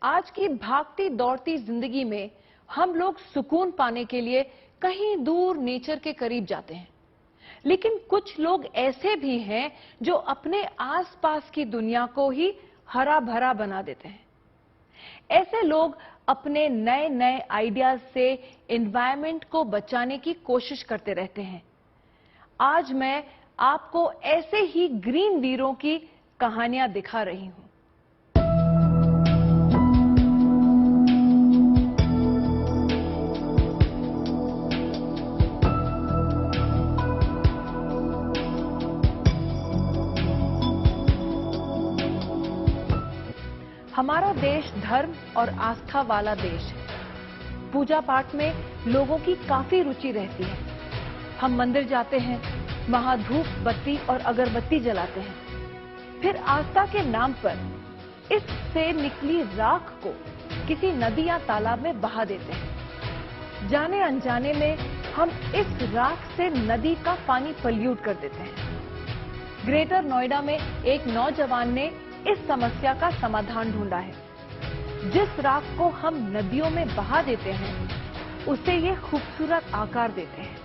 आज की भागती दौड़ती जिंदगी में हम लोग सुकून पाने के लिए कहीं दूर नेचर के करीब जाते हैं, लेकिन कुछ लोग ऐसे भी हैं जो अपने आसपास की दुनिया को ही हरा भरा बना देते हैं। ऐसे लोग अपने नए नए आइडियाज से एनवायरनमेंट को बचाने की कोशिश करते रहते हैं। आज मैं आपको ऐसे ही ग्रीन वीरों की कहानियां दिखा रही हूं। हमारा देश धर्म और आस्था वाला देश है। पूजा पाठ में लोगों की काफी रुचि रहती है। हम मंदिर जाते हैं, वहां धूप बत्ती और अगरबत्ती जलाते हैं। फिर आस्था के नाम पर इससे निकली राख को किसी नदी या तालाब में बहा देते हैं। जाने अनजाने में हम इस राख से नदी का पानी पल्यूट कर देते हैं। ग्रेटर नोएडा में एक नौजवान ने इस समस्या का समाधान ढूंढा है। जिस राख को हम नदियों में बहा देते हैं, उसे ये खूबसूरत आकार देते हैं।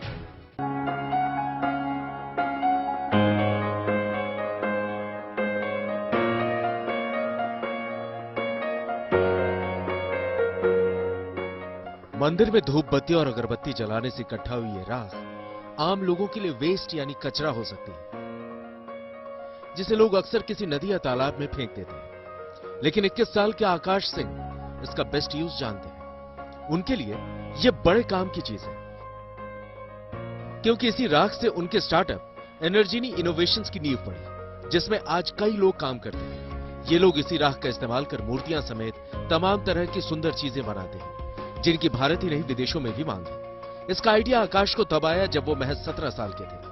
मंदिर में धूप बत्ती और अगरबत्ती जलाने से इकट्ठा हुई ये राख आम लोगों के लिए वेस्ट यानी कचरा हो सकती है, जिसे लोग अक्सर किसी नदी या तालाब में फेंक देते हैं। लेकिन 21 साल के आकाश सिंह इसका बेस्ट यूज जानते हैं। उनके लिए यह बड़े काम की चीज है, क्योंकि इसी राख से उनके स्टार्टअप एनर्जीनी इनोवेशंस की नींव पड़ी, जिसमें आज कई लोग काम करते हैं। ये लोग इसी राख का इस्तेमाल कर मूर्तियां समेत तमाम तरह की सुंदर चीजें बनाते हैं, जिनकी भारत ही नहीं विदेशों में भी मांग है। इसका आइडिया आकाश को तब आया जब वो महज 17 साल के थे।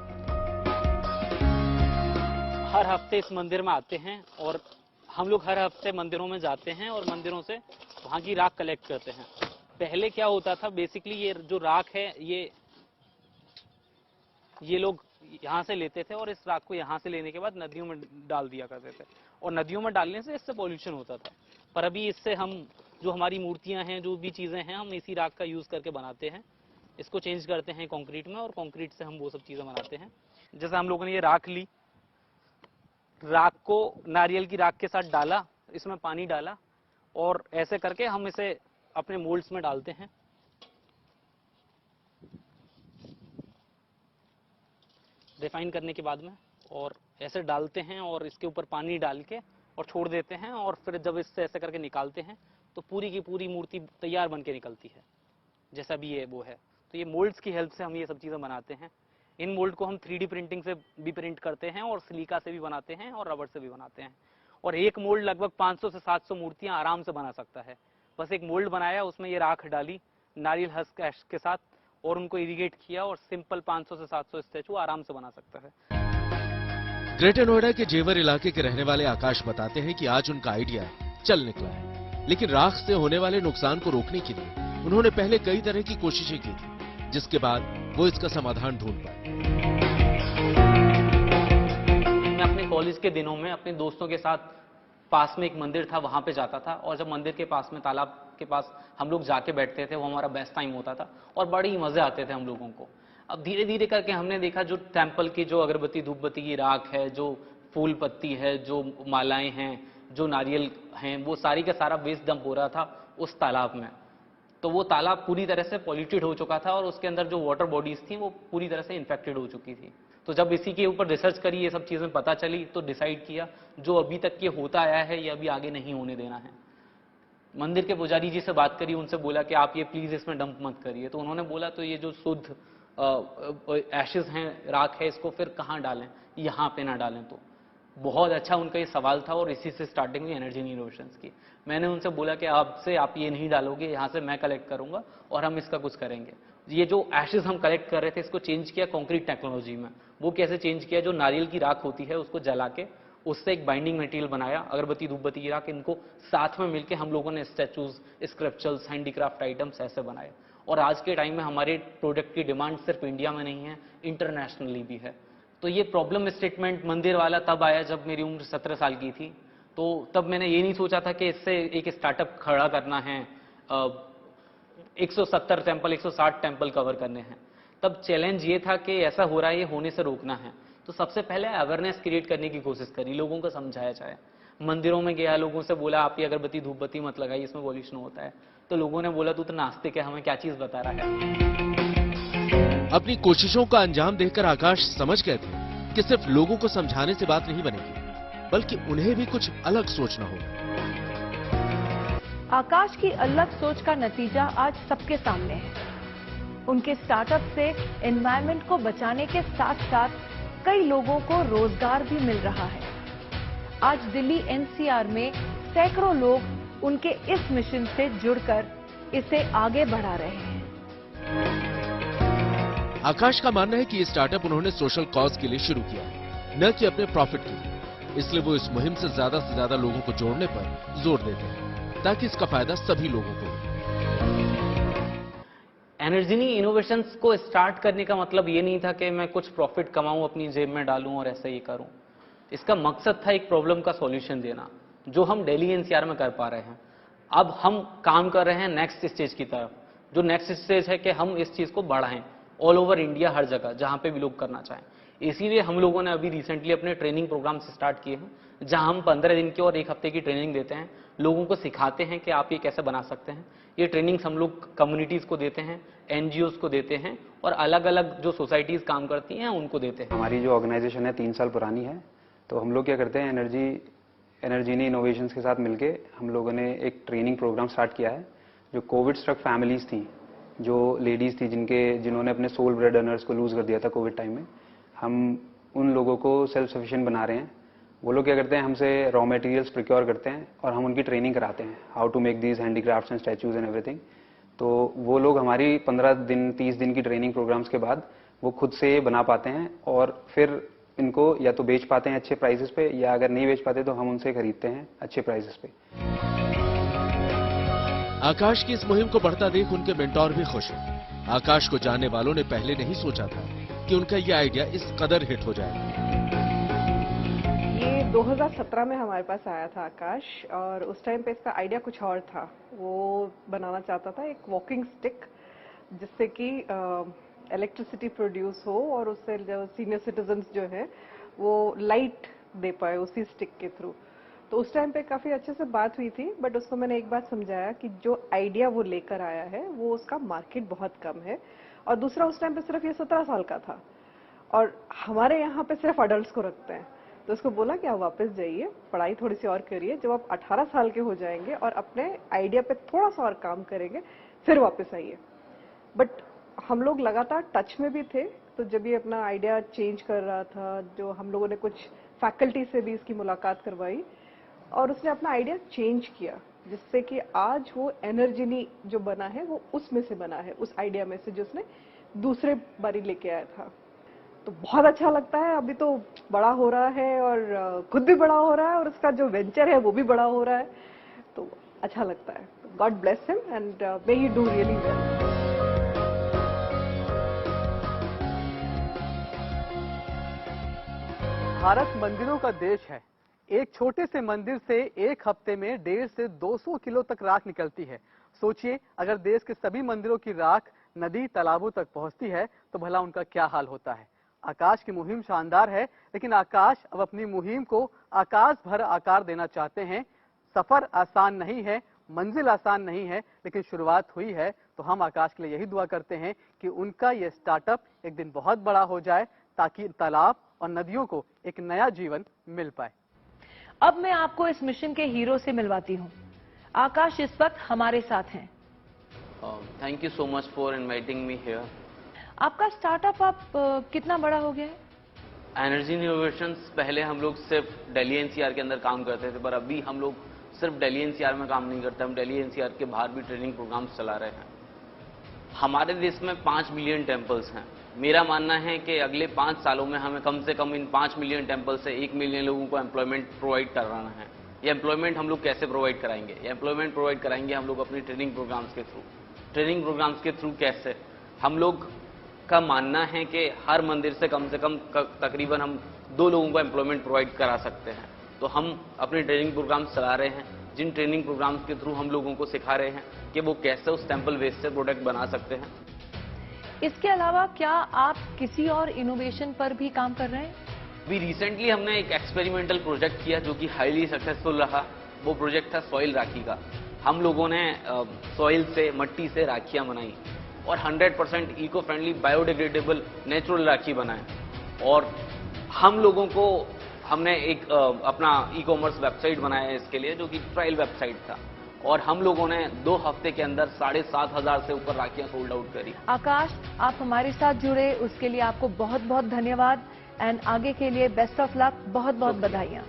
हर हफ्ते इस मंदिर में आते हैं और हम लोग हर हफ्ते मंदिरों में जाते हैं और मंदिरों से वहां की राख कलेक्ट करते हैं। पहले क्या होता था, बेसिकली ये जो राख है ये लोग यहाँ से लेते थे और इस राख को यहाँ से लेने के बाद नदियों में डाल दिया करते थे, और नदियों में डालने से इससे पॉल्यूशन होता था। पर अभी इससे हम जो हमारी मूर्तियां हैं, जो भी चीजें हैं, हम इसी राख का यूज करके बनाते हैं। इसको चेंज करते हैं कंक्रीट में, और कंक्रीट से हम वो सब चीजें बनाते हैं। जैसे हम लोगों ने ये राख ली, राख को नारियल की राख के साथ डाला, इसमें पानी डाला, और ऐसे करके हम इसे अपने मोल्ड्स में डालते हैं। रिफाइन करने के बाद में, और ऐसे डालते हैं और इसके ऊपर पानी डाल के और छोड़ देते हैं, और फिर जब इससे ऐसे करके निकालते हैं तो पूरी की पूरी मूर्ति तैयार बन के निकलती है, जैसा भी ये वो है। तो ये मोल्ड्स की हेल्प से हम ये सब चीजें बनाते हैं। इन मोल्ड को हम 3D प्रिंटिंग से भी प्रिंट करते हैं, और सिलिका से भी बनाते हैं, और रबर से भी बनाते हैं। और एक मोल्ड लगभग 500 से 700 मूर्तियां आराम से बना सकता है। बस एक मोल्ड बनाया, उसमें ये राख डाली नारियल हस्क ऐश के साथ, और उनको इरिगेट किया, और सिंपल 500 से 700 स्टैचू आराम से बना सकता है। ग्रेटर नोएडा के जेवर इलाके के रहने वाले आकाश बताते हैं कि आज उनका आइडिया चल निकला है, लेकिन राख से होने वाले नुकसान को रोकने के लिए उन्होंने पहले कई तरह की कोशिशें की थी, जिसके बाद वो इसका समाधान ढूंढ पाए। मैं अपने कॉलेज के दिनों में अपने दोस्तों के साथ पास में एक मंदिर था, वहां पे जाता था, और जब मंदिर के पास में तालाब के पास हम लोग जाके बैठते थे, वो हमारा बेस्ट टाइम होता था, और बड़ी मजे आते थे हम लोगों को। अब धीरे धीरे करके हमने देखा, जो टेम्पल की जो अगरबत्ती धूप बत्ती की राख है, जो फूल पत्ती है, जो मालाएं हैं, जो नारियल हैं, वो सारी का सारा वेस्ट डंप हो रहा था उस तालाब में। तो वो तालाब पूरी तरह से पॉल्यूटेड हो चुका था, और उसके अंदर जो वाटर बॉडीज थी वो पूरी तरह से इन्फेक्टेड हो चुकी थी। तो जब इसी के ऊपर रिसर्च करी, ये सब चीजें पता चली, तो डिसाइड किया जो अभी तक ये होता आया है, ये अभी आगे नहीं होने देना है। मंदिर के पुजारी जी से बात करी, उनसे बोला कि आप ये प्लीज इसमें डंप मत करिए। तो उन्होंने बोला, तो ये जो शुद्ध एशेज हैं, राख है, इसको फिर कहाँ डालें, यहाँ पे ना डालें। तो बहुत अच्छा उनका ये सवाल था, और इसी से स्टार्टिंग हुई एनर्जी इनोवेशंस की। मैंने उनसे बोला कि आपसे आप ये नहीं डालोगे, यहाँ से मैं कलेक्ट करूंगा और हम इसका कुछ करेंगे। ये जो एशेज हम कलेक्ट कर रहे थे, इसको चेंज किया कंक्रीट टेक्नोलॉजी में। वो कैसे चेंज किया, जो नारियल की राख होती है उसको जला के उससे एक बाइंडिंग मटेरियल बनाया, अगरबत्ती धूपबत्ती की राख, इनको साथ में मिलकर हम लोगों ने स्टैचूज, स्क्रप्चर्स, हैंडीक्राफ्ट आइटम्स ऐसे बनाए। और आज के टाइम में हमारे प्रोडक्ट की डिमांड सिर्फ इंडिया में नहीं है, इंटरनेशनली भी है। तो ये प्रॉब्लम स्टेटमेंट मंदिर वाला तब आया जब मेरी उम्र 17 साल की थी। तो तब मैंने ये नहीं सोचा था कि इससे एक स्टार्टअप खड़ा करना है, 170 टेम्पल 160 टेम्पल कवर करने हैं। तब चैलेंज ये था कि ऐसा हो रहा है, ये होने से रोकना है। तो सबसे पहले अवेयरनेस क्रिएट करने की कोशिश करी, लोगों को समझाया जाए। मंदिरों में गया, लोगों से बोला आप ये अगरबत्ती धूपबत्ती मत लगाइए, इसमें पॉल्यूशन होता है। तो लोगों ने बोला तू तो नास्तिक है, हमें क्या चीज बता रहा है। अपनी कोशिशों का अंजाम देखकर आकाश समझ गए थे कि सिर्फ लोगों को समझाने से बात नहीं बनेगी, बल्कि उन्हें भी कुछ अलग सोचना होगा। आकाश की अलग सोच का नतीजा आज सबके सामने है। उनके स्टार्टअप से एनवायरनमेंट को बचाने के साथ साथ कई लोगों को रोजगार भी मिल रहा है। आज दिल्ली एनसीआर में सैकड़ों लोग उनके इस मिशन से जुड़कर इसे आगे बढ़ा रहे हैं। आकाश का मानना है कि ये स्टार्टअप उन्होंने सोशल कॉज के लिए शुरू किया है, न कि अपने प्रॉफिट के लिए। इसलिए वो इस मुहिम से ज्यादा लोगों को जोड़ने पर जोर देते हैं, ताकि इसका फायदा सभी लोगों को हो। एनर्जीनी इनोवेशंस को स्टार्ट करने का मतलब ये नहीं था कि मैं कुछ प्रॉफिट कमाऊं, अपनी जेब में डालूं और ऐसा ही करूं। इसका मकसद था एक प्रॉब्लम का सॉल्यूशन देना, जो हम दिल्ली एनसीआर में कर पा रहे हैं। अब हम काम कर रहे हैं नेक्स्ट स्टेज की तरफ, जो नेक्स्ट स्टेज है कि हम इस चीज को बढ़ाएं ऑल ओवर इंडिया, हर जगह जहां पे भी लोग करना चाहें। इसीलिए हम लोगों ने अभी रिसेंटली अपने ट्रेनिंग प्रोग्राम स्टार्ट किए हैं, जहां हम 15 दिन की और 1 हफ्ते की ट्रेनिंग देते हैं, लोगों को सिखाते हैं कि आप ये कैसे बना सकते हैं। ये ट्रेनिंग्स हम लोग कम्युनिटीज को देते हैं, एनजीओज को देते हैं, और अलग अलग जो सोसाइटीज काम करती हैं उनको देते हैं। हमारी जो ऑर्गेनाइजेशन है 3 साल पुरानी है, तो हम लोग क्या करते हैं, एनर्जीनी इनोवेशंस के साथ मिलके हम लोगों ने एक ट्रेनिंग प्रोग्राम स्टार्ट किया है। जो कोविड स्ट्रक फैमिलीज थी, जो लेडीज थी जिन्होंने अपने सोल ब्रेड अर्नर्स को लूज कर दिया था कोविड टाइम में, हम उन लोगों को सेल्फ सफिशिएंट बना रहे हैं। वो लोग क्या करते हैं, हमसे रॉ मटेरियल्स प्रोक्योर करते हैं और हम उनकी ट्रेनिंग कराते हैं, how to make these handicrafts and statues and everything. तो वो लोग हमारी 15 दिन 30 दिन की ट्रेनिंग प्रोग्राम्स के बाद वो खुद से बना पाते हैं, और फिर इनको या तो बेच पाते हैं अच्छे प्राइसेस पे, या अगर नहीं बेच पाते तो हम उनसे खरीदते हैं अच्छे प्राइसेस पे। आकाश की इस मुहिम को बढ़ता देख उनके मेंटोर भी खुश हैं। आकाश को जानने वालों ने पहले नहीं सोचा था कि उनका यह आइडिया इस कदर हिट हो जाएगा। ये 2017 में हमारे पास आया था आकाश, और उस टाइम पे इसका आइडिया कुछ और था। वो बनाना चाहता था एक वॉकिंग स्टिक, जिससे कि इलेक्ट्रिसिटी प्रोड्यूस हो और उससे जो सीनियर सिटीजन्स जो है वो लाइट दे पाए उसी स्टिक के थ्रू। तो उस टाइम पे काफी अच्छे से बात हुई थी, बट उसको मैंने एक बात समझाया कि जो आइडिया वो लेकर आया है वो उसका मार्केट बहुत कम है, और दूसरा उस टाइम पे सिर्फ ये 17 साल का था, और हमारे यहाँ पे सिर्फ अडल्ट को रखते हैं। तो उसको बोला कि आप वापस जाइए, पढ़ाई थोड़ी सी और करिए, जब आप 18 साल के हो जाएंगे और अपने आइडिया पे थोड़ा सा और काम करेंगे फिर वापस आइए। बट हम लोग लगातार टच में भी थे, तो जब ये अपना आइडिया चेंज कर रहा था, जो हम लोगों ने कुछ फैकल्टी से भी इसकी मुलाकात करवाई, और उसने अपना आइडिया चेंज किया, जिससे कि आज वो एनर्जीनी जो बना है वो उसमें से बना है, उस आइडिया में से जो उसने दूसरे बारी लेके आया था। तो बहुत अच्छा लगता है। अभी तो बड़ा हो रहा है और खुद भी बड़ा हो रहा है, और उसका जो वेंचर है वो भी बड़ा हो रहा है, तो अच्छा लगता है। God bless him and may he do really well. Bharat मंदिरों का देश है। एक छोटे से मंदिर से एक हफ्ते में 150 से 200 किलो तक राख निकलती है। सोचिए, अगर देश के सभी मंदिरों की राख नदी तालाबों तक पहुंचती है तो भला उनका क्या हाल होता है। आकाश की मुहिम शानदार है, लेकिन आकाश अब अपनी मुहिम को आकाश भर आकार देना चाहते हैं। सफर आसान नहीं है, मंजिल आसान नहीं है, लेकिन शुरुआत हुई है। तो हम आकाश के लिए यही दुआ करते हैं कि उनका ये स्टार्टअप एक दिन बहुत बड़ा हो जाए, ताकि तालाब और नदियों को एक नया जीवन मिल पाए। अब मैं आपको इस मिशन के हीरो से मिलवाती हूँ। आकाश इस वक्त हमारे साथ हैं। Thank you so much for inviting me here. आपका स्टार्टअप अब कितना बड़ा हो गया है? एनर्जी इनोवेशंस पहले हम लोग सिर्फ दिल्ली एनसीआर के अंदर काम करते थे, पर अभी हम लोग सिर्फ दिल्ली एनसीआर में काम नहीं करते, हम दिल्ली एनसीआर के बाहर भी ट्रेनिंग प्रोग्राम्स चला रहे हैं। हमारे देश में 5 मिलियन टेम्पल्स हैं। मेरा मानना है कि अगले 5 सालों में हमें कम से कम इन 5 मिलियन टेम्पल से 1 मिलियन लोगों को एम्प्लॉयमेंट प्रोवाइड कराना है। ये एम्प्लॉयमेंट हम लोग कैसे प्रोवाइड कराएंगे? ये एम्प्लॉयमेंट प्रोवाइड कराएंगे हम लोग अपनी ट्रेनिंग प्रोग्राम्स के थ्रू। ट्रेनिंग प्रोग्राम्स के थ्रू कैसे? हम लोग का मानना है कि हर मंदिर से कम तकरीबन हम 2 लोगों को एम्प्लॉयमेंट प्रोवाइड करा सकते हैं। तो हम अपने ट्रेनिंग प्रोग्राम चला रहे हैं, जिन ट्रेनिंग प्रोग्राम्स के थ्रू हम लोगों को सिखा रहे हैं कि वो कैसे उस टेम्पल वेस्ट से प्रोडक्ट बना सकते हैं। इसके अलावा क्या आप किसी और इनोवेशन पर भी काम कर रहे हैं? अभी रिसेंटली हमने एक एक्सपेरिमेंटल प्रोजेक्ट किया जो कि हाईली सक्सेसफुल रहा। वो प्रोजेक्ट था सॉइल राखी का। हम लोगों ने सॉइल से, मट्टी से राखियां बनाई और 100% इको फ्रेंडली, बायोडिग्रेडेबल, नेचुरल राखी बनाए। और हम लोगों को हमने एक अपना ई-कॉमर्स वेबसाइट बनाया इसके लिए, जो कि ट्रायल वेबसाइट था, और हम लोगों ने 2 हफ्ते के अंदर 7,500 से ऊपर राखियां सोल्ड आउट करी। आकाश, आप हमारे साथ जुड़े उसके लिए आपको बहुत बहुत धन्यवाद एंड आगे के लिए बेस्ट ऑफ लक, बहुत बहुत बधाइयां।